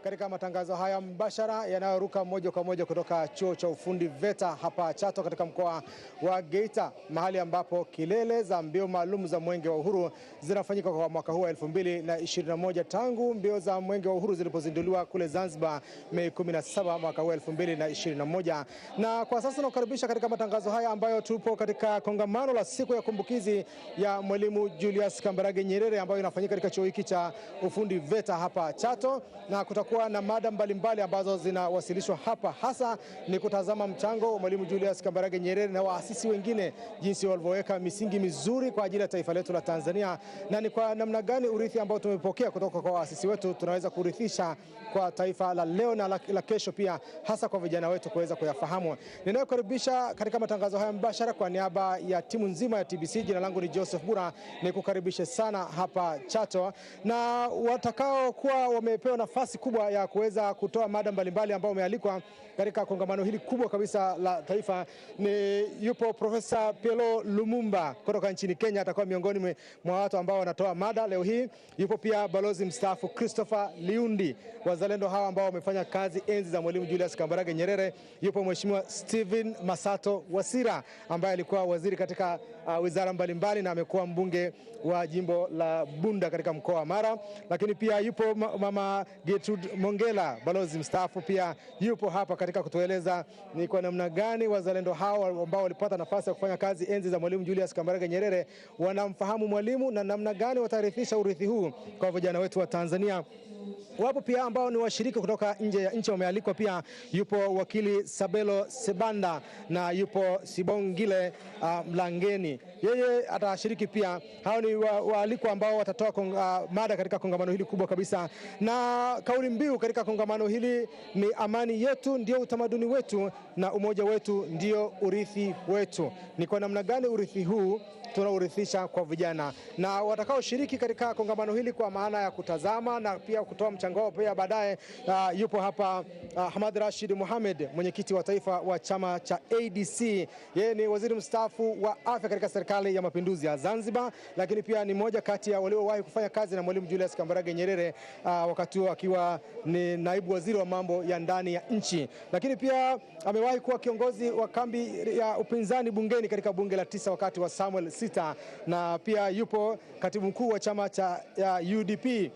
Katika matangazo haya mbashara yanayoruka moja kwa moja kutoka chuo cha ufundi VETA hapa Chato katika mkoa wa Geita, mahali ambapo kilele za mbio maalum za mwenge wa uhuru zinafanyika kwa mwaka huu 2021 tangu mbio za mwenge wa uhuru zilipozinduliwa kule Zanzibar Mei 17 mwaka huu 2021. Na kwa sasa nakukaribisha katika matangazo haya ambayo tupo katika kongamano la siku ya kumbukizi ya Mwalimu Julius Kambarage Nyerere ambayo inafanyika katika chuo hiki cha ufundi VETA hapa Chato, na kutakuwa na mada mbalimbali ambazo zinawasilishwa hapa, hasa ni kutazama mchango wa Mwalimu Julius Kambarage Nyerere na waasisi wengine, jinsi walivyoweka misingi mizuri kwa ajili ya taifa letu la Tanzania, na ni kwa namna gani urithi ambao tumepokea kutoka kwa waasisi wetu tunaweza kurithisha kwa taifa la leo na la kesho pia, hasa kwa vijana wetu kuweza kuyafahamu. Ninayokaribisha katika matangazo haya mbashara kwa niaba ya timu nzima ya TBC, jina langu ni Joseph Bura, nikukaribishe sana hapa Chato, na watakao kuwa wamepewa nafasi kubwa ya kuweza kutoa mada mbalimbali ambao umealikwa katika kongamano hili kubwa kabisa la taifa yupo Profesa Pielo Lumumba kutoka nchini Kenya, atakuwa miongoni mwa watu ambao wanatoa mada leo hii. Yupo pia balozi mstaafu Christopher Liundi, wazalendo hawa ambao wamefanya kazi enzi za Mwalimu Julius Kambarage Nyerere. Yupo Mheshimiwa Steven Masato Wasira ambaye alikuwa waziri katika wizara mbalimbali na amekuwa mbunge wa jimbo la Bunda katika mkoa wa Mara. Lakini pia yupo Mama Gertrude Mongela, balozi mstaafu, pia yupo hapa katika kutueleza ni kwa namna gani wazalendo hao ambao walipata nafasi ya kufanya kazi enzi za Mwalimu Julius Kambarage Nyerere wanamfahamu mwalimu na namna gani watarithisha urithi huu kwa vijana wetu wa Tanzania. Wapo pia ambao ni washiriki kutoka nje ya nchi wamealikwa pia. Yupo wakili Sabelo Sebanda na yupo Sibongile Mlangeni, yeye atashiriki pia. Hao ni waalikwa ambao watatoa mada katika kongamano hili kubwa kabisa, na kauli mbiu katika kongamano hili ni amani yetu ndio utamaduni wetu na umoja wetu ndio urithi wetu. Ni kwa namna gani urithi huu tunaurithisha kwa vijana, na watakao shiriki katika kongamano hili kwa maana ya kutazama na pia kutoa mchango wao pia baadaye. Yupo hapa Hamad Rashid Mohamed, mwenyekiti wa taifa wa chama cha ADC. Yeye ni waziri mstaafu wa afya katika serikali ya mapinduzi ya Zanzibar, lakini pia ni mmoja kati ya waliowahi kufanya kazi na Mwalimu Julius Kambarage Nyerere wakati huo akiwa ni naibu waziri wa mambo ya ndani ya nchi. Lakini pia amewahi kuwa kiongozi wa kambi ya upinzani bungeni katika bunge la 9 wakati wa Samuel Sita, na pia yupo katibu mkuu wa chama cha UDP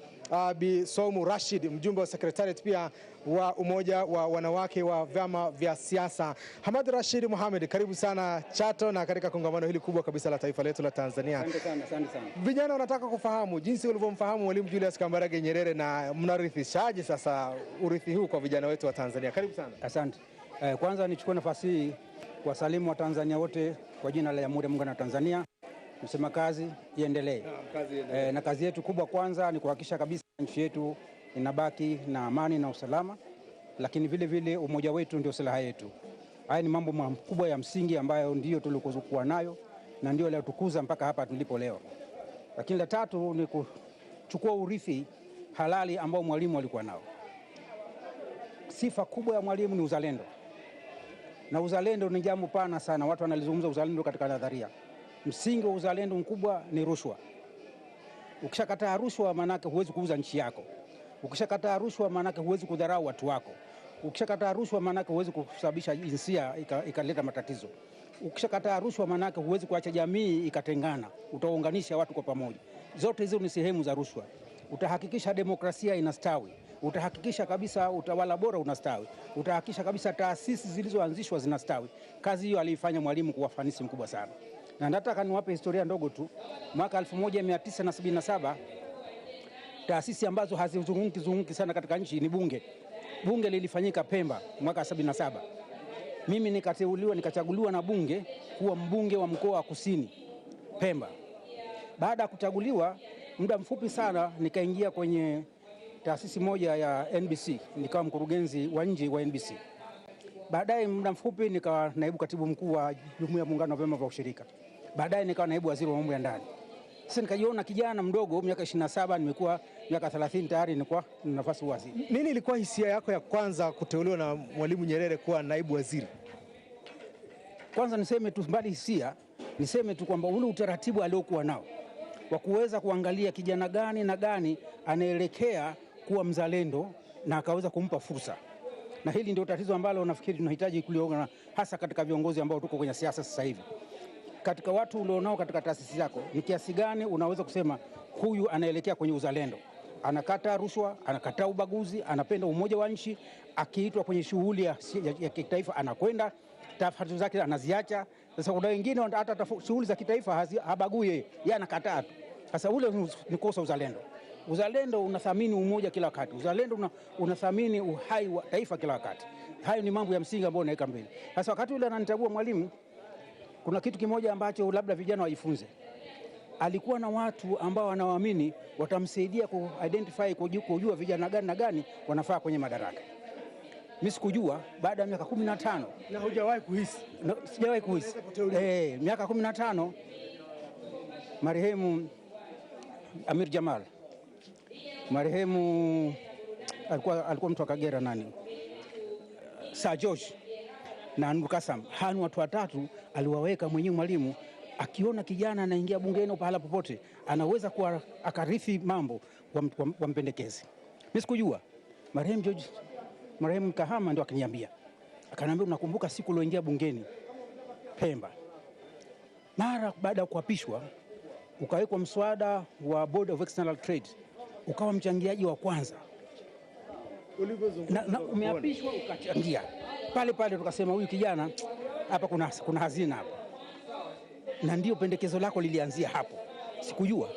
Bi Soumu Rashid, mjumbe wa secretariat pia wa umoja wa wanawake wa vyama vya siasa. Hamad Rashid Mohamed, karibu sana Chato na katika kongamano hili kubwa kabisa la taifa letu la Tanzania. Asante sana. Vijana wanataka kufahamu jinsi ulivyomfahamu Mwalimu Julius Kambarage Nyerere na mnarithishaje sasa urithi huu kwa vijana wetu wa Tanzania. Karibu sana. Asante. Kwanza nichukue nafasi hii kuwasalimu wa Tanzania wote kwa jina la Jamhuri ya Muungano wa Tanzania. Kusema kazi iendelee. Na kazi yetu kubwa kwanza ni kuhakikisha kabisa nchi yetu inabaki na amani na usalama, lakini vile vile umoja wetu ndio silaha yetu. Haya ni mambo makubwa ya msingi ambayo ndio tulikokuwa nayo na ndio leo tukuza mpaka hapa tulipo leo. Lakini la tatu ni kuchukua urithi halali ambao mwalimu alikuwa nao. Sifa kubwa ya mwalimu ni uzalendo. Na uzalendo ni jambo pana sana, watu wanalizungumza uzalendo katika nadharia. Msingi wa uzalendo mkubwa ni rushwa. Ukishakataa rushwa maanake huwezi kuuza nchi yako. Ukishakataa rushwa maanake huwezi kudharau watu wako. Ukishakataa rushwa maanake huwezi kusababisha jinsia ikaleta matatizo. Ukishakataa rushwa maanake huwezi kuacha jamii ikatengana, utaunganisha watu kwa pamoja. Zote hizo ni sehemu za rushwa. Utahakikisha demokrasia inastawi, utahakikisha kabisa utawala bora unastawi, utahakikisha kabisa taasisi zilizoanzishwa zinastawi. Kazi hiyo aliifanya mwalimu kwa ufanisi mkubwa sana. Na nataka niwape historia ndogo tu. Mwaka 1977 taasisi ambazo hazizunguki sana katika nchi ni bunge. Bunge lilifanyika Pemba mwaka 77. Mimi nikachaguliwa na bunge kuwa mbunge wa mkoa wa Kusini Pemba. Baada ya kuchaguliwa muda mfupi sana nikaingia kwenye taasisi moja ya NBC, nikawa mkurugenzi wa nje wa NBC. Baadaye muda mfupi nikawa naibu katibu mkuu wa Jumuiya ya Muungano wa Vyama vya Ushirika. Baadaye nikawa naibu waziri wa mambo ya ndani. Sasa nikajiona kijana mdogo, miaka 27, nimekuwa miaka 30 tayari nilikuwa na nafasi waziri. Nini ilikuwa hisia yako ya kwanza kuteuliwa na Mwalimu Nyerere kuwa naibu waziri? Kwanza niseme tu mbali hisia, niseme tu kwamba ule utaratibu aliokuwa nao wa kuweza kuangalia kijana gani na gani anaelekea kuwa mzalendo na akaweza kumpa fursa. Na hili ndio tatizo ambalo nafikiri tunahitaji kuliona, hasa katika viongozi ambao tuko kwenye siasa sasa hivi. Katika watu ulionao katika taasisi zako, ni kiasi gani unaweza kusema huyu anaelekea kwenye uzalendo? Anakataa rushwa, anakataa ubaguzi, anapenda umoja wa nchi, akiitwa kwenye shughuli ya kitaifa anakwenda, tafiti zake anaziacha. Sasa kuna wengine hata shughuli za kitaifa habagui yeye, anakataa tu. Sasa ule ni kosa uzalendo. Uzalendo unathamini umoja kila wakati. Uzalendo unathamini uhai wa taifa kila wakati. Hayo ni mambo ya msingi ambayo naweka mbele. Sasa wakati ule ananichagua Mwalimu, kuna kitu kimoja ambacho labda vijana wajifunze. Alikuwa na watu ambao wanaoamini watamsaidia kujua vijana gani na gani wanafaa kwenye madaraka. Mimi sikujua baada ya miaka 15. Na hujawahi kuhisi? Sijawahi kuhisi. Miaka 15 marehemu Amir Jamal, marehemu alikuwa mtu wa Kagera nani, Sir George na Nukasam, hanu watu watatu aliwaweka mwenyewe Mwalimu. Akiona kijana anaingia bungeni pahala popote anaweza kuwa akarithi mambo wampendekezi. Mimi sikujua. Marehemu Kahama ndio akaniambia. Akaniambia, unakumbuka siku ulioingia bungeni Pemba? Mara baada ya kuapishwa ukawekwa mswada wa Board of External Trade, ukawa mchangiaji wa kwanza. Na umeapishwa ukachangia. Pale tukasema huyu kijana hapa kuna hazina hapa. Na ndio pendekezo lako lilianzia hapo. Sikujua.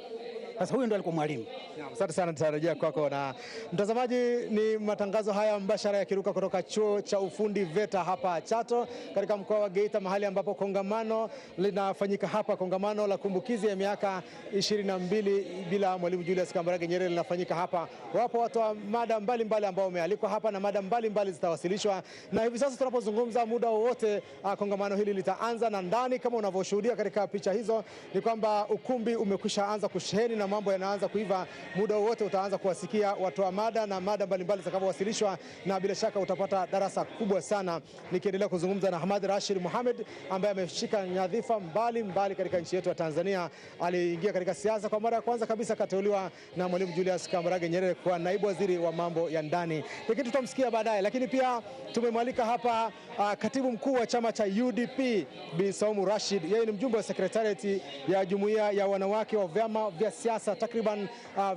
Sasa huyo ndio alikuwa Mwalimu. Asante sana, tutarejea kwako. Na mtazamaji, ni matangazo haya mbashara yakiruka kutoka chuo cha ufundi VETA hapa Chato katika mkoa wa Geita, mahali ambapo kongamano linafanyika hapa. Kongamano la kumbukizi ya miaka 22 bila Mwalimu Julius Kambarage Nyerere linafanyika hapa. Wapo watu wa mada mbalimbali ambao wamealikwa hapa na mada mbalimbali zitawasilishwa. Na hivi sasa tunapozungumza, muda wowote kongamano hili litaanza, na ndani kama unavyoshuhudia katika picha hizo ni kwamba ukumbi umekwisha anza kusheheni na mambo yanaanza kuiva. Muda wote utaanza kuwasikia watu wa mada na mada mbalimbali zitakapowasilishwa, na bila shaka utapata darasa kubwa sana. Nikiendelea kuzungumza na Hamad Rashid Mohamed ambaye ameshika nyadhifa mbalimbali katika nchi yetu ya Tanzania. Aliingia katika siasa kwa mara ya kwanza kabisa, akateuliwa na Mwalimu Julius Kambarage Nyerere kwa naibu waziri wa mambo ya ndani. Lakini tutamsikia baadaye, lakini pia tumemwalika hapa katibu mkuu wa chama cha UDP Bi Saumu Rashid. Yeye ni mjumbe wa sekretariati ya jumuiya ya wanawake wa vyama vya siasa takriban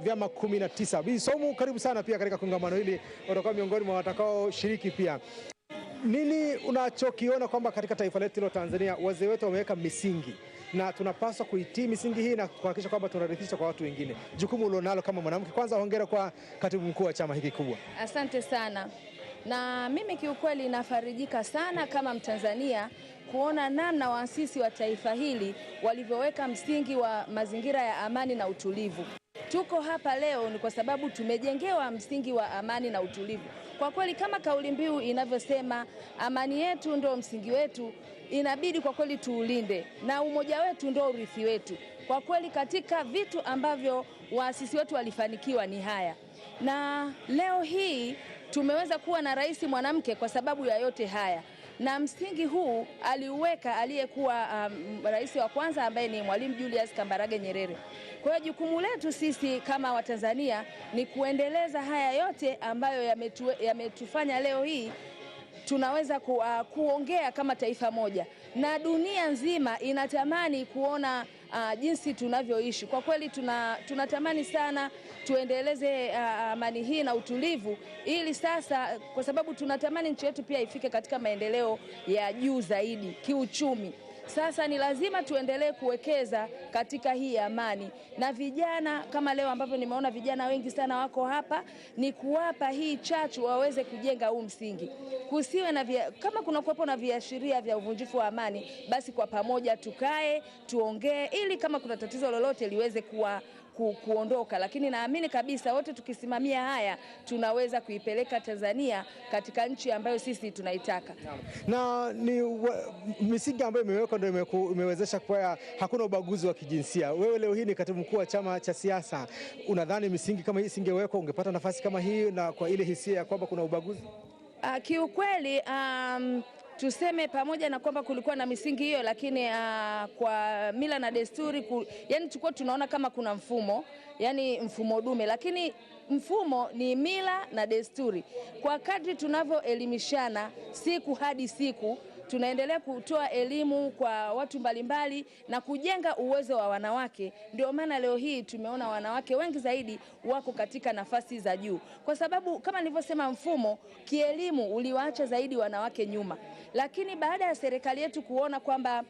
vyama 19. Bi Saumu, karibu sana pia katika kongamano hili, utakuwa miongoni mwa watakao shiriki pia. Nini unachokiona kwamba katika taifa letu la Tanzania wazee wetu wameweka misingi na tunapaswa kuitii misingi hii na kuhakikisha kwamba tunarithisha kwa watu wengine, jukumu ulionalo kama mwanamke? Kwanza hongera kwa katibu mkuu wa chama hiki kubwa. Asante sana. Na mimi kiukweli nafarijika sana kama Mtanzania kuona namna waasisi wa taifa hili walivyoweka msingi wa mazingira ya amani na utulivu. Tuko hapa leo ni kwa sababu tumejengewa msingi wa amani na utulivu. Kwa kweli kama kauli mbiu inavyosema, amani yetu ndio msingi wetu, inabidi kwa kweli tuulinde, na umoja wetu ndio urithi wetu. Kwa kweli katika vitu ambavyo waasisi wetu walifanikiwa ni haya. Na leo hii tumeweza kuwa na rais mwanamke kwa sababu ya yote haya. Na msingi huu aliuweka aliyekuwa rais wa kwanza ambaye ni Mwalimu Julius Kambarage Nyerere. Kwa hiyo jukumu letu sisi kama Watanzania ni kuendeleza haya yote ambayo yametufanya leo hii tunaweza kuongea kama taifa moja, na dunia nzima inatamani kuona jinsi tunavyoishi. Kwa kweli tunatamani sana tuendeleze amani hii na utulivu, ili sasa, kwa sababu tunatamani nchi yetu pia ifike katika maendeleo ya juu zaidi kiuchumi. Sasa ni lazima tuendelee kuwekeza katika hii amani, na vijana kama leo ambavyo nimeona vijana wengi sana wako hapa, ni kuwapa hii chachu waweze kujenga huu msingi. Kusiwe na kama kuna kuwepo na viashiria vya uvunjifu wa amani, basi kwa pamoja tukae tuongee, ili kama kuna tatizo lolote liweze kuondoka. Lakini naamini kabisa wote tukisimamia haya tunaweza kuipeleka Tanzania katika nchi ambayo sisi tunaitaka. Na ni misingi ambayo imewekwa ndio imewezesha kwa hakuna ubaguzi wa kijinsia. Wewe leo hii ni katibu mkuu wa chama cha siasa, unadhani misingi kama hii isingewekwa ungepata nafasi kama hii, na kwa ile hisia ya kwamba kuna ubaguzi? Kiukweli tuseme pamoja na kwamba kulikuwa na misingi hiyo, lakini kwa mila na desturi yani tulikuwa tunaona kama kuna mfumo, yani mfumo dume, lakini mfumo ni mila na desturi. Kwa kadri tunavyoelimishana siku hadi siku, tunaendelea kutoa elimu kwa watu mbalimbali na kujenga uwezo wa wanawake. Ndio maana leo hii tumeona wanawake wengi zaidi wako katika nafasi za juu, kwa sababu kama nilivyosema, mfumo kielimu uliwaacha zaidi wanawake nyuma. Lakini baada ya serikali yetu kuona kwamba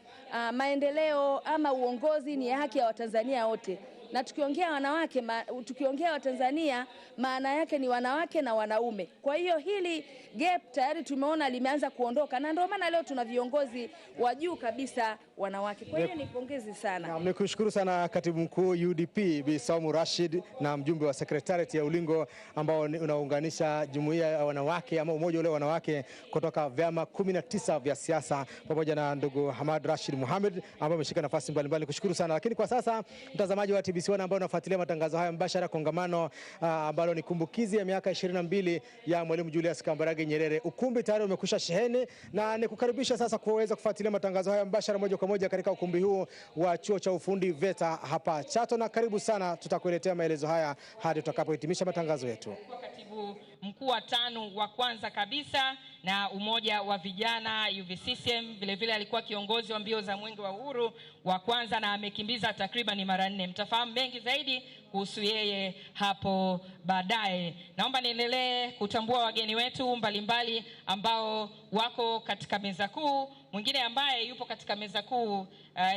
maendeleo ama uongozi ni haki ya Watanzania wote, na tukiongea wanawake, tukiongea Watanzania, maana yake ni wanawake na wanaume. Kwa hiyo hili gap tayari tumeona limeanza kuondoka, na ndio maana leo tuna viongozi wa juu kabisa wanawake. Kwa hiyo nipongezi sana. Na nikushukuru sana Katibu Mkuu UDP Bi Saumu Rashid na mjumbe wa Secretariat ya Ulingo ambao unaunganisha jumuiya ya wanawake ama umoja ule wanawake kutoka vyama 19 vya siasa, pamoja na ndugu Hamad Rashid Mohamed ambao ameshika nafasi mbalimbali. Nikushukuru sana. Lakini kwa sasa, mtazamaji wa TBC ambao unafuatilia matangazo haya mbashara, kongamano ambalo ni kumbukizi ya miaka 22 ya Mwalimu Julius Kambarage Nyerere, ukumbi tayari umekusha sheheni, na nikukaribisha sasa kuweza kufuatilia matangazo haya mbashara moja kwa moja katika ukumbi huu wa chuo cha ufundi VETA hapa Chato, na karibu sana, tutakuletea maelezo haya hadi tutakapohitimisha matangazo yetu. Katibu Mkuu wa tano wa kwanza kabisa na umoja wa vijana UVCCM, vile vile alikuwa kiongozi wa mbio za Mwenge wa Uhuru wa kwanza na amekimbiza takriban mara 4. Mtafahamu mengi zaidi kuhusu yeye hapo baadaye. Naomba niendelee kutambua wageni wetu mbalimbali ambao wako katika meza kuu. Mwingine ambaye yupo katika meza kuu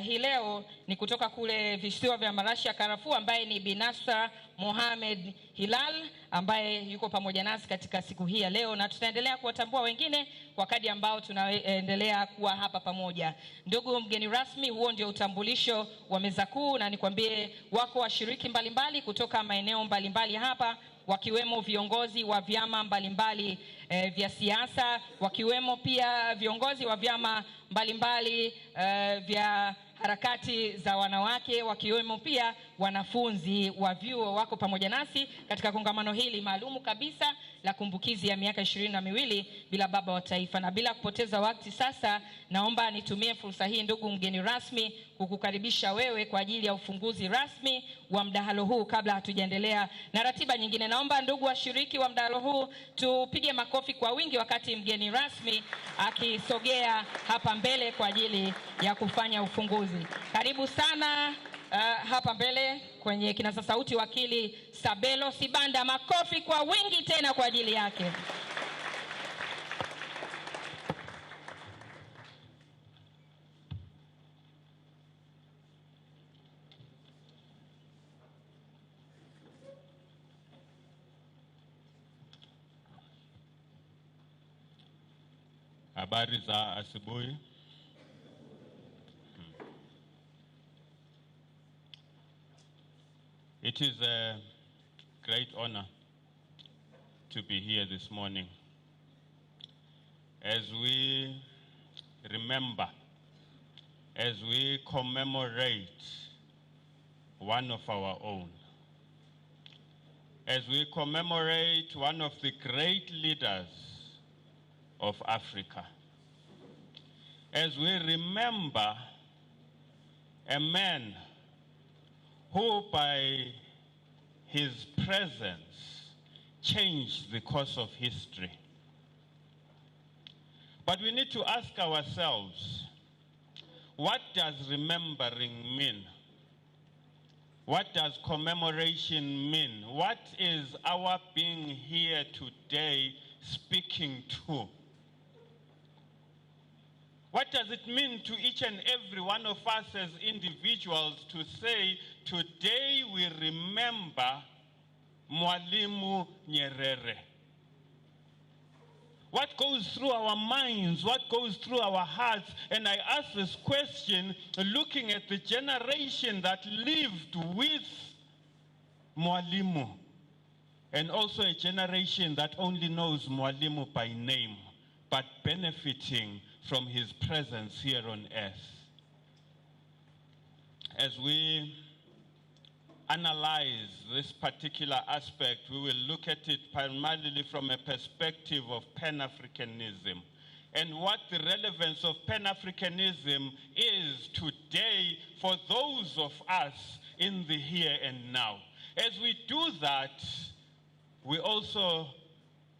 hii leo ni kutoka kule visiwa vya marashi ya karafuu, ambaye ni Binasa Mohamed Hilal, ambaye yuko pamoja nasi katika siku hii ya leo, na tutaendelea kuwatambua wengine kwa kadri ambao tunaendelea kuwa hapa pamoja. Ndugu mgeni rasmi, huo ndio utambulisho wa meza kuu, na nikwambie wako washiriki mbalimbali kutoka maeneo mbalimbali hapa, wakiwemo viongozi wa vyama mbalimbali vya siasa, wakiwemo pia viongozi wa vyama mbalimbali vya harakati za wanawake, wakiwemo pia wanafunzi wa vyuo wako pamoja nasi katika kongamano hili maalumu kabisa la kumbukizi ya miaka 22 bila baba wa taifa. Na bila kupoteza wakati sasa, naomba nitumie fursa hii, ndugu mgeni rasmi, kukukaribisha wewe kwa ajili ya ufunguzi rasmi wa mdahalo huu. Kabla hatujaendelea na ratiba nyingine, naomba ndugu washiriki wa mdahalo huu tupige makofi kwa wingi wakati mgeni rasmi akisogea hapa mbele kwa ajili ya kufanya ufunguzi. Karibu sana hapa mbele kwenye kinasa sauti wakili Sabelo Sibanda. Makofi kwa wingi tena kwa ajili yake. Habari za asubuhi. It is a great honor to be here this morning as we remember, as we commemorate one of our own, as we commemorate one of the great leaders of Africa, as we remember a man who by his presence changed the course of history. But we need to ask ourselves, what does remembering mean? What does commemoration mean? What is our being here today speaking to? What does it mean to each and every one of us as individuals to say, today we remember Mwalimu Nyerere? What goes through our minds? What goes through our hearts? And I ask this question looking at the generation that lived with Mwalimu, and also a generation that only knows Mwalimu by name, but benefiting from his presence here on earth. As we analyze this particular aspect, we will look at it primarily from a perspective of Pan-Africanism and what the relevance of Pan-Africanism is today for those of us in the here and now. As we do that, we also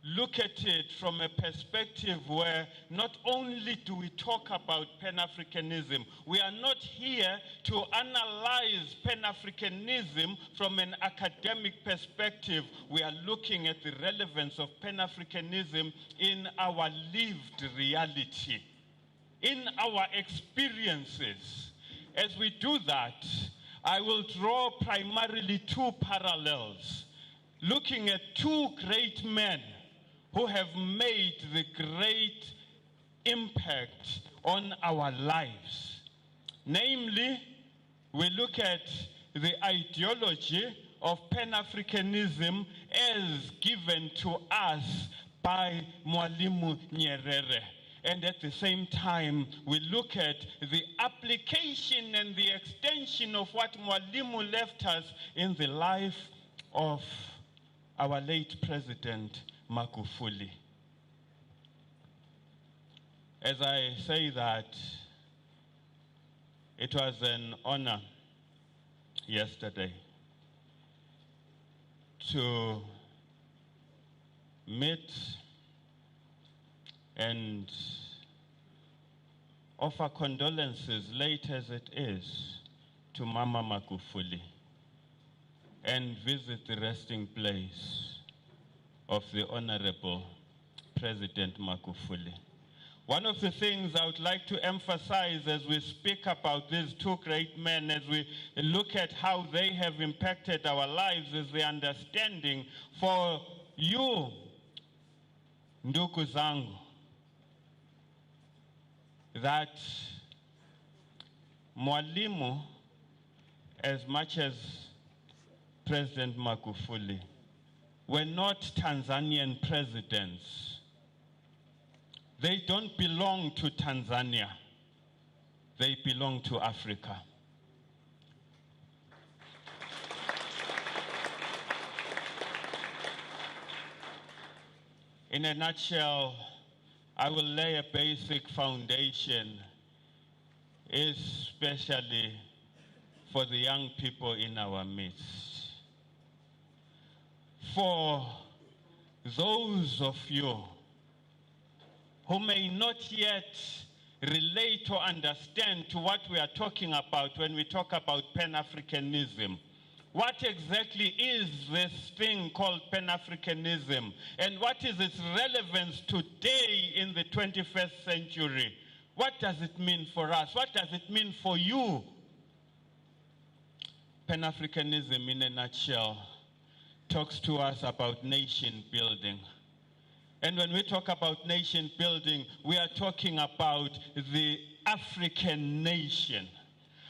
look at it from a perspective where not only do we talk about Pan-Africanism, we are not here to analyze Pan-Africanism from an academic perspective. We are looking at the relevance of Pan-Africanism in our lived reality, in our experiences. As we do that, I will draw primarily two parallels, looking at two great men who have made the great impact on our lives. Namely, we look at the ideology of Pan-Africanism as given to us by Mwalimu Nyerere. And at the same time, we look at the application and the extension of what Mwalimu left us in the life of our late President Magufuli. As I say that, it was an honor yesterday to meet and offer condolences, late as it is, to Mama Magufuli and visit the resting place of the Honorable President Magufuli. One of the things I would like to emphasize as we speak about these two great men, as we look at how they have impacted our lives, is the understanding for you, ndugu zangu, that Mwalimu, as much as President Magufuli, were not Tanzanian presidents. They don't belong to Tanzania. They belong to Africa. In a nutshell, I will lay a basic foundation, especially for the young people in our midst. For those of you who may not yet relate or understand to what we are talking about when we talk about Pan-Africanism, what exactly is this thing called Pan-Africanism, and what is its relevance today in the 21st century? What does it mean for us? What does it mean for you? Pan-Africanism, in a nutshell, talks to us about nation building. And when we talk about nation building, we are talking about the African nation.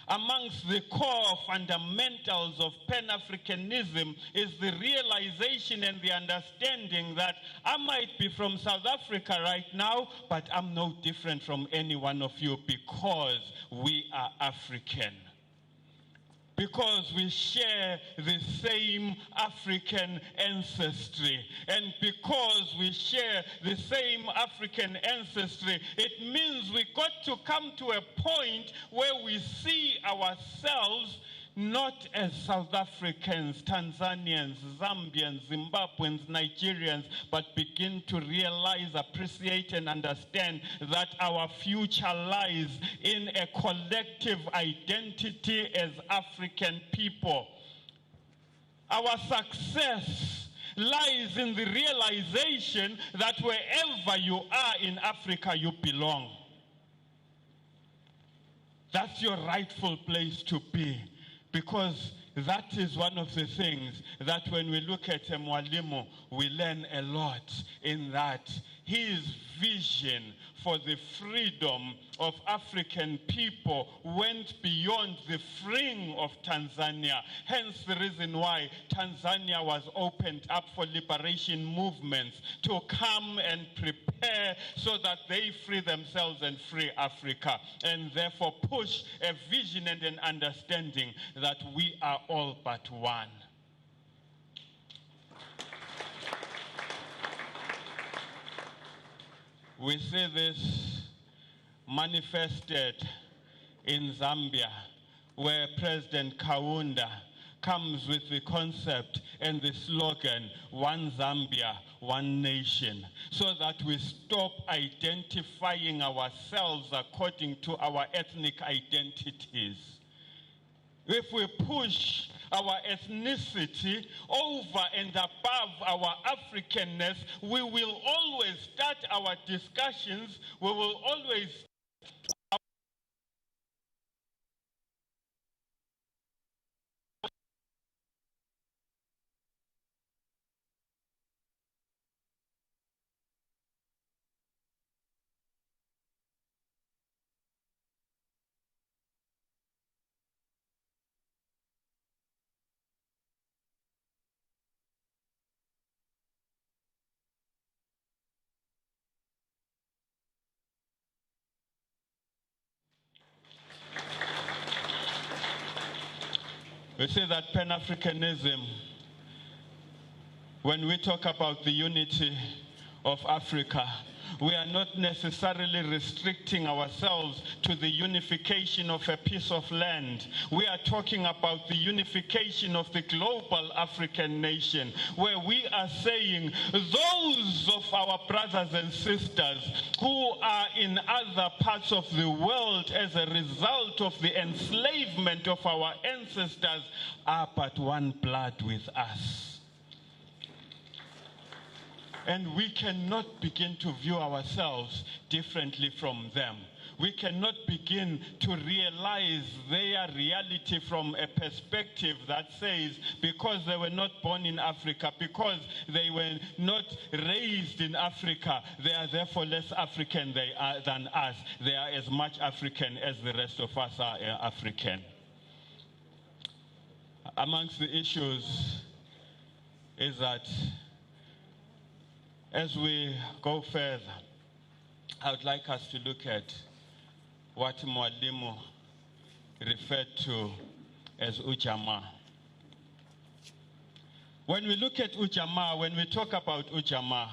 Amongst the core fundamentals of Pan-Africanism is the realization and the understanding that I might be from South Africa right now, but I'm no different from any one of you because we are African. Because we share the same African ancestry. And because we share the same African ancestry, it means we got to come to a point where we see ourselves not as South Africans, Tanzanians, Zambians, Zimbabweans, Nigerians, but begin to realize, appreciate, and understand that our future lies in a collective identity as African people. Our success lies in the realization that wherever you are in Africa, you belong. That's your rightful place to be. Because that is one of the things that when we look at Mwalimu, we learn a lot in that his vision for the freedom of African people went beyond the freeing of Tanzania. Hence the reason why Tanzania was opened up for liberation movements to come and prepare so that they free themselves and free Africa, and therefore push a vision and an understanding that we are all but one. We see this manifested in Zambia, where President Kaunda comes with the concept and the slogan, One Zambia, One Nation, so that we stop identifying ourselves according to our ethnic identities. If we push our ethnicity over and above our Africanness, we will always start our discussions, we will always we say that Pan-Africanism, when we talk about the unity of Africa, we are not necessarily restricting ourselves to the unification of a piece of land. We are talking about the unification of the global African nation, where we are saying those of our brothers and sisters who are in other parts of the world as a result of the enslavement of our ancestors are but one blood with us. And we cannot begin to view ourselves differently from them. We cannot begin to realize their reality from a perspective that says because they were not born in Africa, because they were not raised in Africa, they are therefore less African than us. They are as much African as the rest of us are African. Amongst the issues is that as we go further, I would like us to look at what Mwalimu referred to as ujamaa. When we look at ujamaa, when we talk about ujamaa,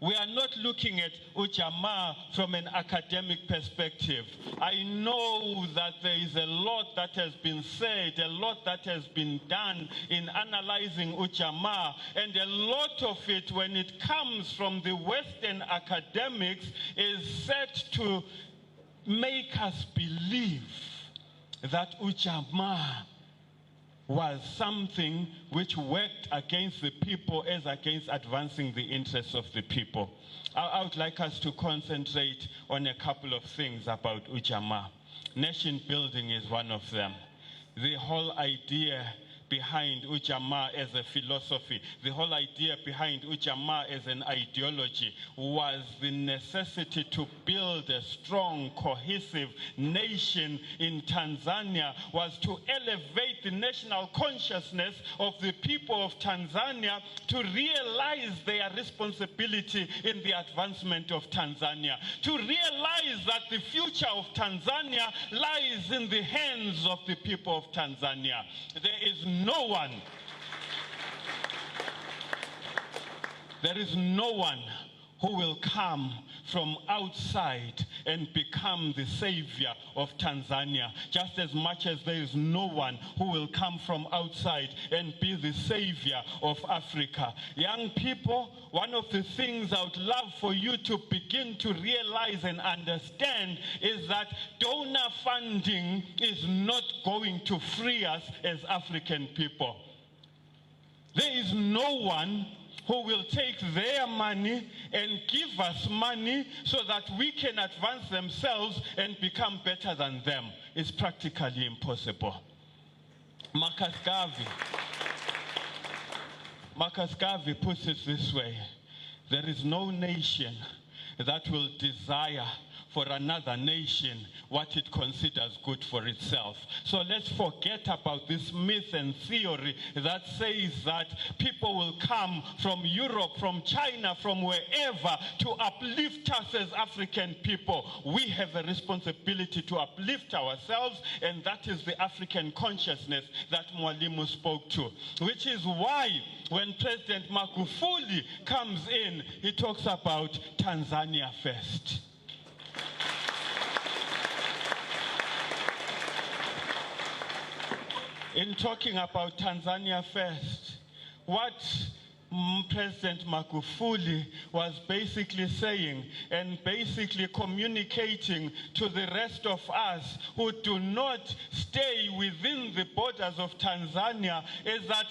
we are not looking at ujamaa from an academic perspective. I know that there is a lot that has been said, a lot that has been done in analyzing ujamaa, and a lot of it, when it comes from the Western academics, is set to make us believe that ujamaa was something which worked against the people as against advancing the interests of the people. I would like us to concentrate on a couple of things about ujamaa. Nation building is one of them. The whole idea behind ujamaa as a philosophy, the whole idea behind ujamaa as an ideology was the necessity to build a strong, cohesive nation in Tanzania, was to elevate the national consciousness of the people of Tanzania to realize their responsibility in the advancement of Tanzania, to realize that the future of Tanzania lies in the hands of the people of Tanzania. There is no one who will come from outside and become the savior of Tanzania, just as much as there is no one who will come from outside and be the savior of Africa. Young people, one of the things I would love for you to begin to realize and understand is that donor funding is not going to free us as African people. There is no one who will take their money and give us money so that we can advance themselves and become better than them. It's practically impossible. Marcus Garvey puts it this way: there is no nation that will desire for another nation what it considers good for itself. So let's forget about this myth and theory that says that people will come from Europe, from China, from wherever to uplift us as African people. We have a responsibility to uplift ourselves, and that is the African consciousness that Mwalimu spoke to, which is why when President Magufuli comes in, he talks about Tanzania first. in talking about Tanzania First, what President Magufuli was basically saying and basically communicating to the rest of us who do not stay within the borders of Tanzania is that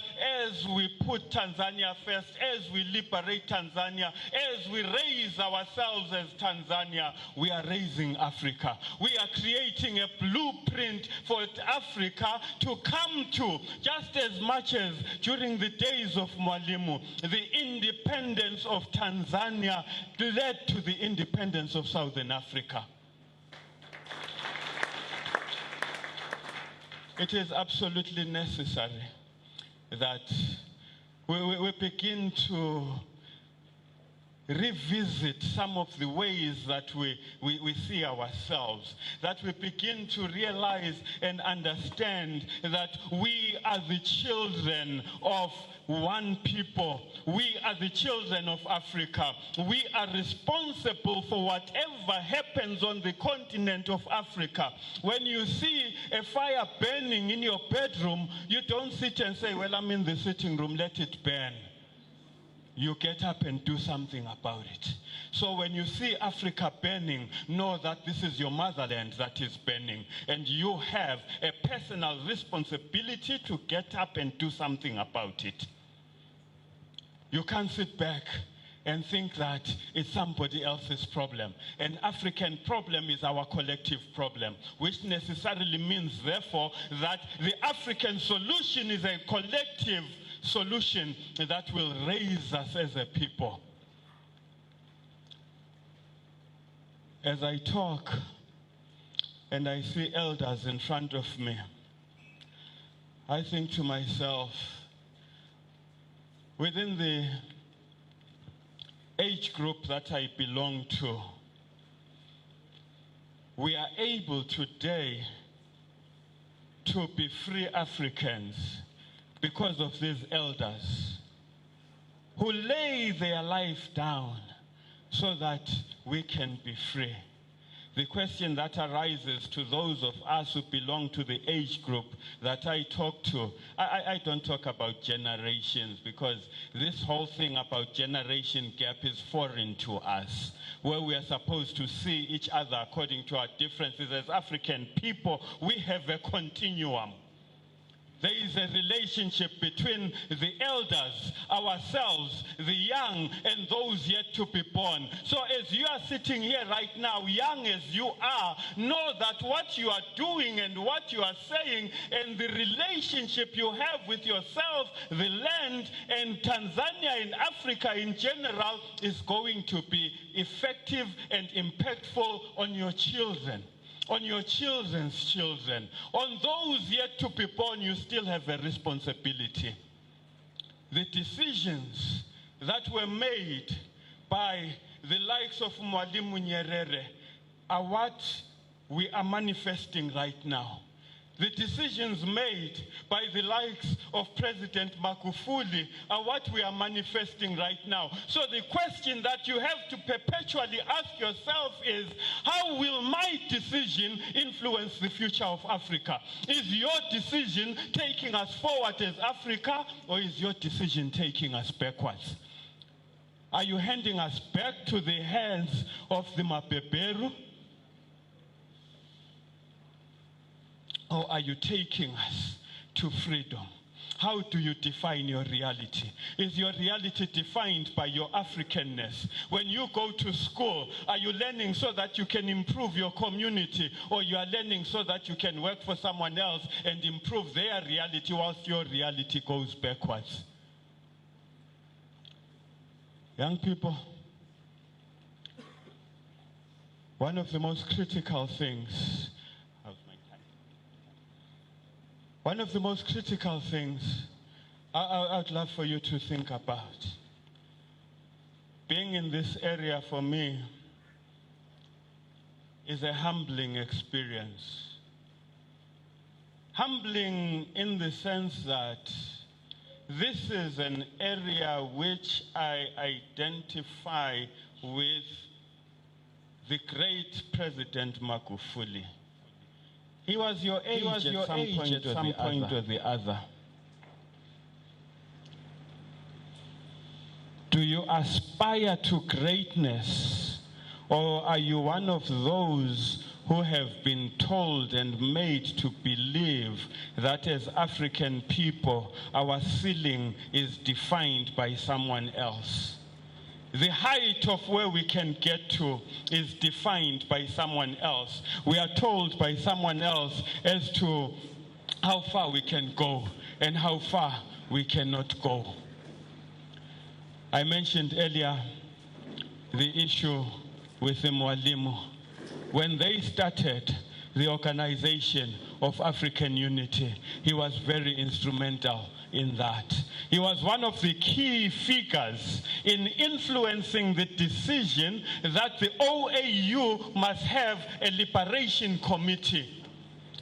as we put Tanzania first, as we liberate Tanzania, as we raise ourselves as Tanzania, we are raising Africa. We are creating a blueprint for Africa to come to, just as much as during the days of Mwalimu, the independence of Tanzania led to the independence of Southern Africa. It is absolutely necessary that we begin to revisit some of the ways that we see ourselves, that we begin to realize and understand that we are the children of one people. We are the children of Africa. We are responsible for whatever happens on the continent of Africa. When you see a fire burning in your bedroom, you don't sit and say, well, I'm in the sitting room, let it burn. You get up and do something about it. So when you see Africa burning, know that this is your motherland that is burning. And you have a personal responsibility to get up and do something about it. You can't sit back and think that it's somebody else's problem. An African problem is our collective problem, which necessarily means, therefore, that the African solution is a collective solution that will raise us as a people. As I talk and I see elders in front of me, I think to myself, within the age group that I belong to, we are able today to be free Africans because of these elders who lay their life down so that we can be free. The question that arises to those of us who belong to the age group that I talk to, I don't talk about generations, because this whole thing about generation gap is foreign to us, where we are supposed to see each other according to our differences. As African people, we have a continuum. There is a relationship between the elders, ourselves, the young, and those yet to be born. So as you are sitting here right now, young as you are, know that what you are doing and what you are saying and the relationship you have with yourself, the land, and Tanzania and Africa in general is going to be effective and impactful on your children, on your children's children. On those yet to be born, you still have a responsibility. The decisions that were made by the likes of Mwalimu Nyerere are what we are manifesting right now. The decisions made by the likes of President Magufuli are what we are manifesting right now. So the question that you have to perpetually ask yourself is, how will my decision influence the future of Africa? Is your decision taking us forward as Africa, or is your decision taking us backwards? Are you handing us back to the hands of the Mabeberu? Or are you taking us to freedom? How do you define your reality? Is your reality defined by your Africanness? When you go to school, are you learning so that you can improve your community, or you are learning so that you can work for someone else and improve their reality whilst your reality goes backwards? Young people, one of the most critical things, one of the most critical things I'd love for you to think about. Being in this area for me is a humbling experience. Humbling in the sense that this is an area which I identify with the great President Magufuli. He was your age at some point or the other. Do you aspire to greatness, or are you one of those who have been told and made to believe that as African people, our ceiling is defined by someone else? The height of where we can get to is defined by someone else. We are told by someone else as to how far we can go and how far we cannot go. I mentioned earlier the issue with the Mwalimu. When they started the Organization of African Unity, he was very instrumental in that. He was one of the key figures in influencing the decision that the OAU must have a liberation committee.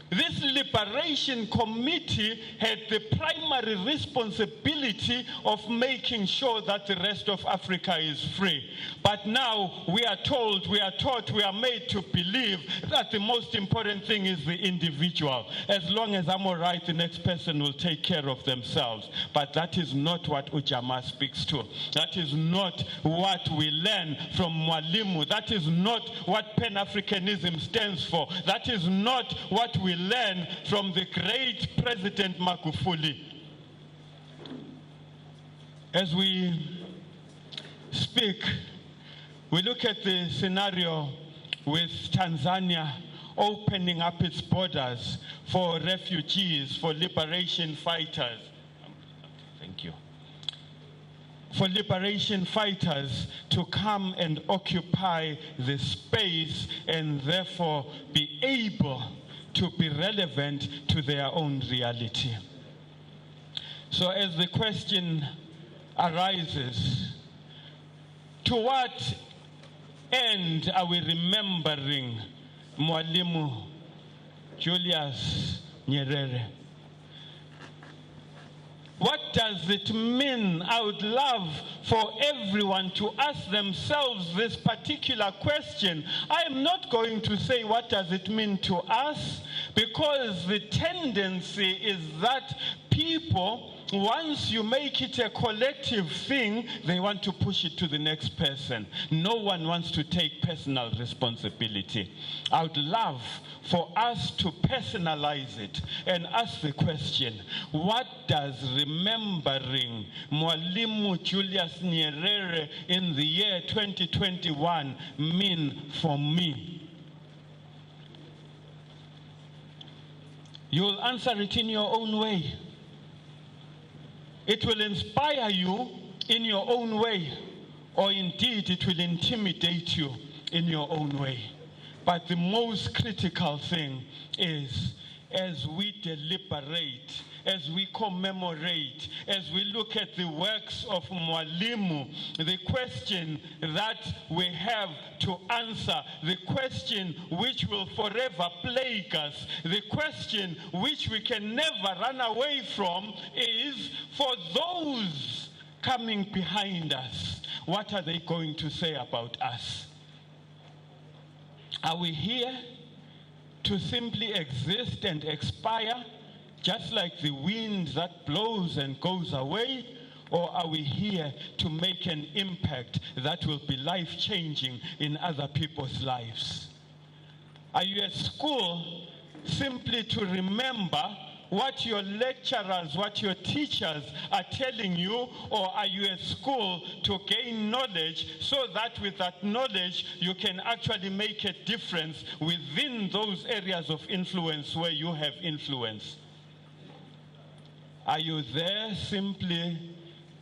This liberation committee had the primary responsibility of making sure that the rest of Africa is free. But now we are told, we are taught, we are made to believe that the most important thing is the individual. As long as I'm all right, the next person will take care of themselves. But that is not what Ujamaa speaks to. That is not what we learn from Mwalimu. That is not what Pan-Africanism stands for. That is not what we learn from the great President Magufuli. As we speak, we look at the scenario with Tanzania opening up its borders for refugees, for liberation fighters. Thank you. For liberation fighters to come and occupy the space and therefore be able to be relevant to their own reality. So as the question arises, to what end are we remembering Mwalimu Julius Nyerere? What does it mean? I would love for everyone to ask themselves this particular question. I am not going to say what does it mean to us, because the tendency is that people, once you make it a collective thing, they want to push it to the next person. No one wants to take personal responsibility. I would love for us to personalize it and ask the question, what does remembering Mwalimu Julius Nyerere in the year 2021 mean for me? You'll answer it in your own way. It will inspire you in your own way, or indeed it will intimidate you in your own way. But the most critical thing is, as we deliberate, as we commemorate, as we look at the works of Mwalimu, the question that we have to answer, the question which will forever plague us, the question which we can never run away from is, for those coming behind us, what are they going to say about us? Are we here to simply exist and expire, just like the wind that blows and goes away? Or are we here to make an impact that will be life-changing in other people's lives? Are you at school simply to remember what your lecturers, what your teachers are telling you, or are you at school to gain knowledge so that with that knowledge you can actually make a difference within those areas of influence where you have influence? Are you there simply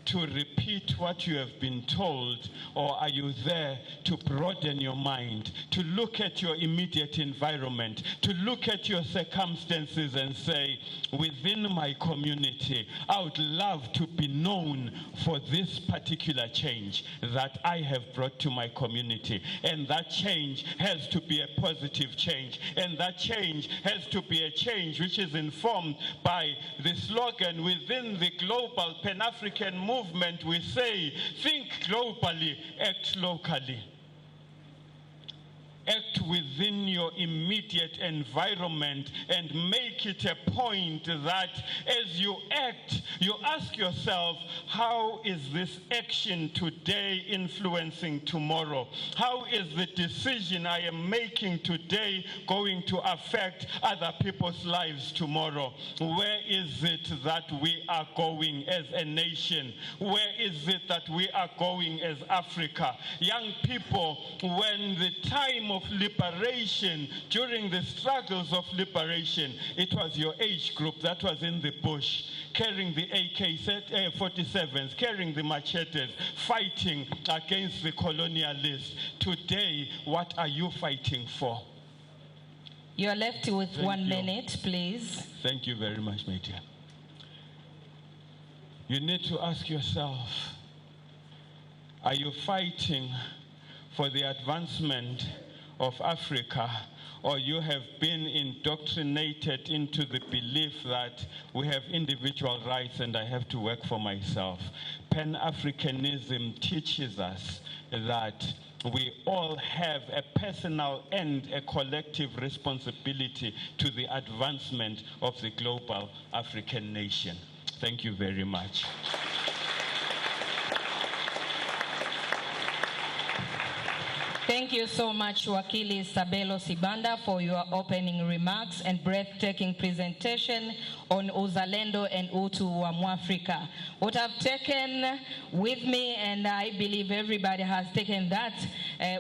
to repeat what you have been told, or are you there to broaden your mind, to look at your immediate environment, to look at your circumstances and say, within my community, I would love to be known for this particular change that I have brought to my community, and that change has to be a positive change, and that change has to be a change which is informed by the slogan within the global Pan-African movement. We say, think globally, act locally. Act act within your immediate environment and make it a point that as you act, you ask yourself, how is this action today influencing tomorrow? How is the decision I am making today going to affect other people's lives tomorrow? Where is it that we are going as a nation? Where is it that we are going as Africa? Young people, when the time of liberation, during the struggles of liberation, it was your age group that was in the bush, carrying the AK-47s, carrying the machetes, fighting against the colonialists. Today, what are you fighting for? You are left with 1 minute, please. Thank you very much, my dear. You need to ask yourself, are you fighting for the advancement of Africa, or you have been indoctrinated into the belief that we have individual rights and I have to work for myself? Pan-Africanism teaches us that we all have a personal and a collective responsibility to the advancement of the global African nation. Thank you very much. Thank you so much, Wakili Sabelo Sibanda, for your opening remarks and breathtaking presentation on uzalendo and utu wa Mwafrika. What I've taken with me, and I believe everybody has taken that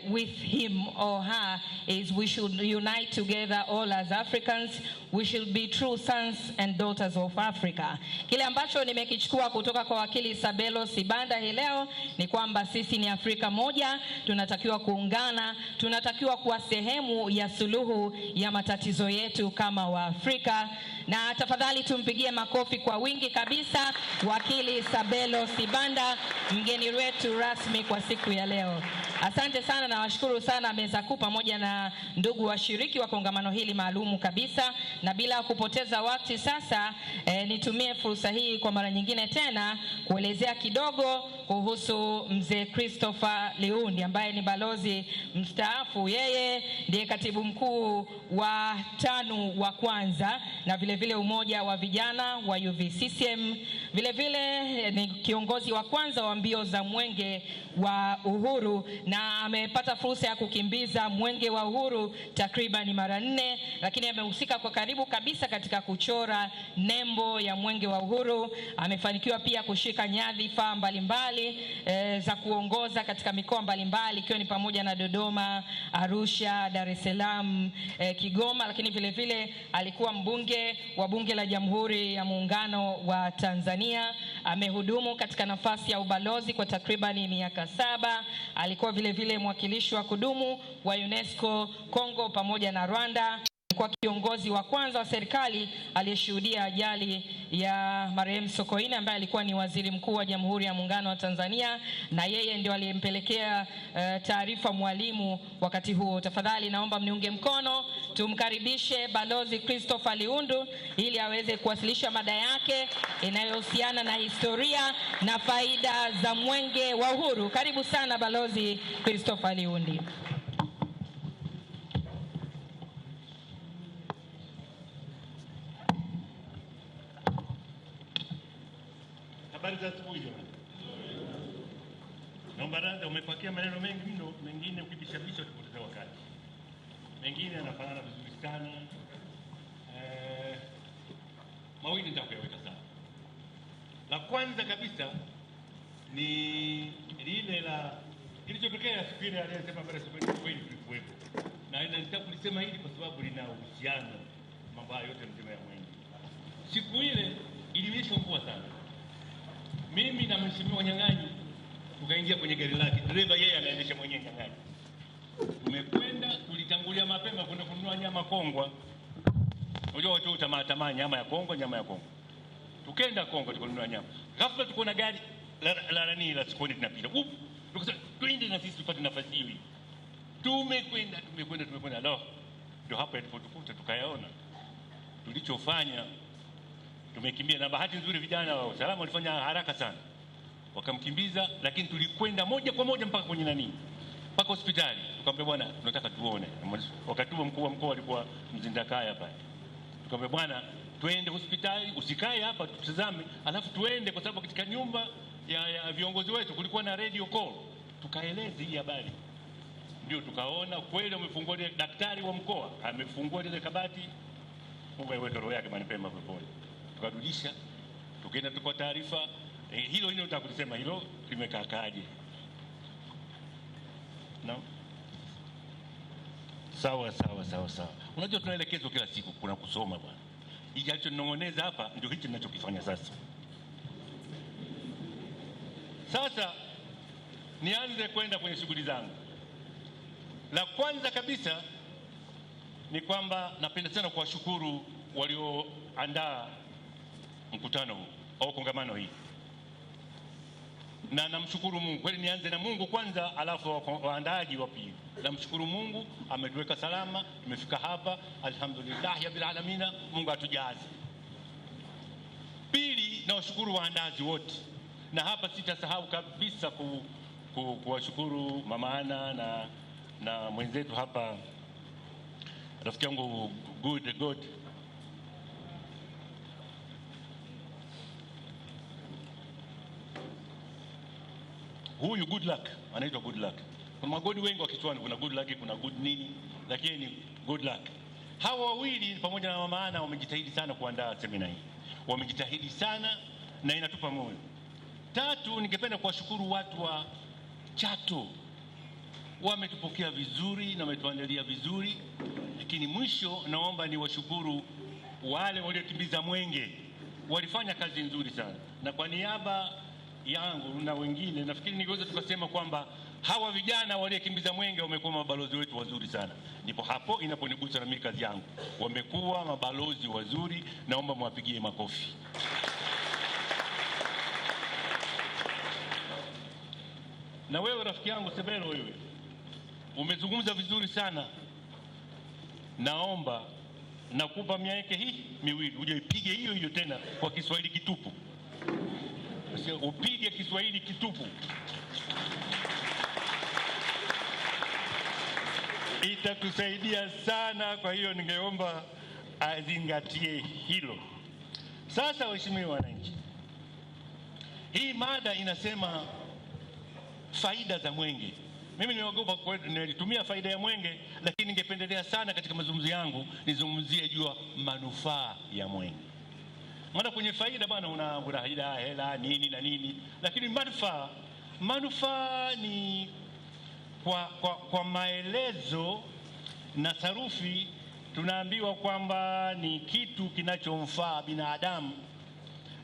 with him or her, is we should unite together all as Africans. We should be true sons and daughters of Africa. Kile ambacho nimekichukua kutoka kwa Wakili Sabelo Sibanda hii leo ni kwamba sisi ni Afrika moja, tunatakiwa kuungana, tunatakiwa kuwa sehemu ya suluhu ya matatizo yetu kama Waafrika. Na tafadhali tumpigie makofi kwa wingi kabisa Wakili Sabelo Sibanda, mgeni wetu rasmi kwa siku ya leo. Asante sana na washukuru sana meza kuu pamoja na ndugu washiriki wa kongamano hili maalumu kabisa. Na bila kupoteza wakati sasa, nitumie fursa hii kwa mara nyingine tena kuelezea kidogo kuhusu mzee Christopher Liundi ambaye ni balozi mstaafu. Yeye ndiye katibu mkuu wa TANU wa kwanza na vile vile umoja wa vijana wa UVCCM. Vile vile ni kiongozi wa kwanza wa mbio za mwenge wa uhuru na amepata fursa ya kukimbiza mwenge wa uhuru takriban mara 4, lakini amehusika kwa karibu kabisa katika kuchora nembo ya mwenge wa uhuru. Amefanikiwa pia kushika nyadhifa mbalimbali za kuongoza katika mikoa mbalimbali ikiwa ni pamoja na Dodoma, Arusha, Dar es Salaam, Kigoma, lakini vile vile alikuwa mbunge wa Bunge la Jamhuri ya Muungano wa Tanzania. Amehudumu katika nafasi ya ubalozi kwa takriban miaka 7. Alikuwa vile vile mwakilishi wa kudumu wa UNESCO Kongo pamoja na Rwanda. Kwa kiongozi wa kwanza wa serikali aliyeshuhudia ajali ya marehemu Sokoine ambaye alikuwa ni waziri mkuu wa Jamhuri ya Muungano wa Tanzania, na yeye ndio aliyempelekea taarifa mwalimu wakati huo. Tafadhali naomba mniunge mkono tumkaribishe balozi Christopher Liundi ili aweze kuwasilisha mada yake inayohusiana na historia na faida za mwenge wa uhuru. Karibu sana balozi Christopher Liundi. Habari za asubuhi jamani. Naomba radhi, umepakia maneno mengi mno, mengine ukibishabisha utapoteza wakati. Mengine yanafanana vizuri sana. Mawili nitakuyaweka sawa. La kwanza kabisa ni lile la kilichotokea siku ile aliyesema pale kweli tulikuwepo. Na ninataka kulisema hili kwa sababu lina uhusiano mambo yote mtema ya mwenge. Siku ile ilinyesha mvua sana. Mimi na mheshimiwa Nyang'anyi tukaingia kwenye gari lake. Dereva yeye anaendesha mwenyewe Nyang'anyi. Tumekwenda, tulitangulia mapema kwenda kununua nyama kongwa. Unajua watu tamaa nyama ya kongwa, nyama ya kongwa. Tukaenda Kongwa tukanunua nyama. Ghafla tuko na gari la Sikoni tunapita. Tukasema twende na sisi tupate nafasi hii. Tumekwenda. Leo ndio hapa tulipotukuta tukayaona. Tulichofanya tumekimbia, na bahati nzuri vijana wa usalama walifanya haraka sana. Wakamkimbiza, lakini tulikwenda moja kwa moja mpaka kwenye mpaka hospitali. Tukamwambia bwana, tunataka tuone. Wakati huo mkuu wa mkoa alikuwa Mzindakaya pale. Tukamwambia bwana, twende hospitali, usikae hapa tutazame, alafu tuende, kwa sababu katika nyumba ya viongozi wetu kulikuwa na radio call, tukaeleze hii habari. Ndio tukaona kweli wamefungua, daktari wa mkoa amefungua ile kabati, Mungu aiweke roho yake manipema peponi. Tukarudisha, tukaenda tukatoa taarifa. Hilo nataka kusema hilo limekaakaje. No? Sawa. Unajua tunaelekezwa kila siku, kuna kusoma bwana. Hiki alichonong'oneza hapa ndio hicho ninachokifanya sasa. Sasa nianze kwenda kwenye shughuli zangu. La kwanza kabisa ni kwamba napenda sana kuwashukuru walioandaa mkutano huu au kongamano hii. Na namshukuru Mungu. Kweli nianze na Mungu kwanza, alafu waandaaji wa pili. Namshukuru Mungu ametuweka salama, tumefika hapa, alhamdulillah ya bil alamina, Mungu atujaze. Pili, nawashukuru waandazi wote. Na hapa sitasahau kabisa kuwashukuru Mama Ana na mwenzetu hapa, rafiki yangu good. Huyu good luck, anaitwa good luck. Kuna magodi wengi wa kichwani, kuna good luck, kuna good nini, lakini ni good luck. Hawa wawili pamoja na Mama Ana wamejitahidi sana kuandaa semina hii. Wamejitahidi sana na inatupa moyo. Tatu, ningependa kuwashukuru watu wa Chato. Wametupokea vizuri na wametuandalia vizuri. Lakini mwisho naomba niwashukuru wale waliokimbiza mwenge. Walifanya kazi nzuri sana. Na kwa niaba yangu na wengine nafikiri ningeweza tukasema kwamba hawa vijana waliokimbiza mwenge wamekuwa mabalozi wetu wazuri sana. Ndipo hapo inaponigusa na mimi kazi yangu. Wamekuwa mabalozi wazuri, naomba mwapigie makofi. Na wewe rafiki yangu Sebelo, wewe umezungumza vizuri sana. Naomba nakupa miaka hii miwili uje ipige hiyo tena kwa Kiswahili kitupu. Upige Kiswahili kitupu. Itatusaidia sana, kwa hiyo ningeomba azingatie hilo. Sasa waheshimiwa wananchi, hii mada inasema faida za mwenge. Mimi nilitumia faida ya mwenge, lakini ningependelea sana katika mazungumzo yangu nizungumzie juu ya manufaa ya mwenge. Maana kwenye faida bwana una hela nini na nini, lakini manufaa ni kwa maelezo na sarufi tunaambiwa kwamba ni kitu kinachomfaa binadamu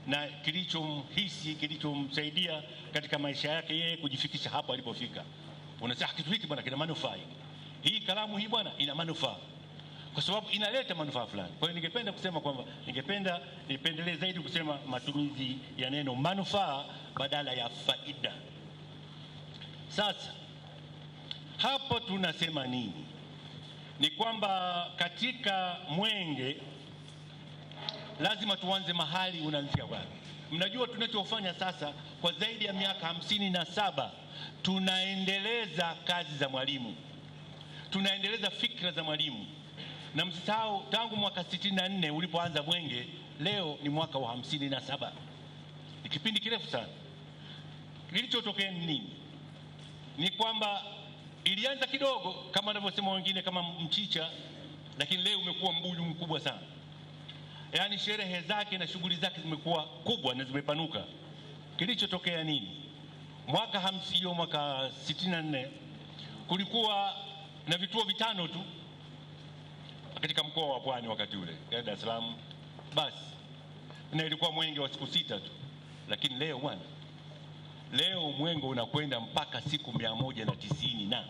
na kilichomhisi, kilichomsaidia katika maisha yake yeye kujifikisha hapo alipofika. Unasema kitu hiki bwana kina manufaa. Hii kalamu hii bwana ina manufaa, kwa sababu inaleta manufaa fulani. Kwa hiyo ningependa kusema kwamba nipendelee zaidi kusema matumizi ya neno manufaa badala ya faida. Sasa hapo tunasema nini? Ni kwamba katika mwenge lazima tuanze mahali unaanzia wapi. Mnajua tunachofanya sasa kwa zaidi ya miaka 57 tunaendeleza kazi za Mwalimu. Tunaendeleza fikra za Mwalimu. Na msisahau tangu mwaka 64 ulipoanza mwenge, leo ni mwaka wa 57. Ni kipindi kirefu sana. Kilichotokea nini? Ni kwamba ilianza kidogo kama wanavyosema wengine kama mchicha, lakini leo umekuwa mbuyu mkubwa sana. Yaani sherehe zake na shughuli zake zimekuwa kubwa na zimepanuka. Kilichotokea nini? Mwaka 64 kulikuwa na vituo vitano tu katika mkoa wa Pwani wakati ule, Dar es Salaam basi, na ilikuwa mwenge wa siku 6 tu. Lakini leo mwenge unakwenda mpaka siku 190 na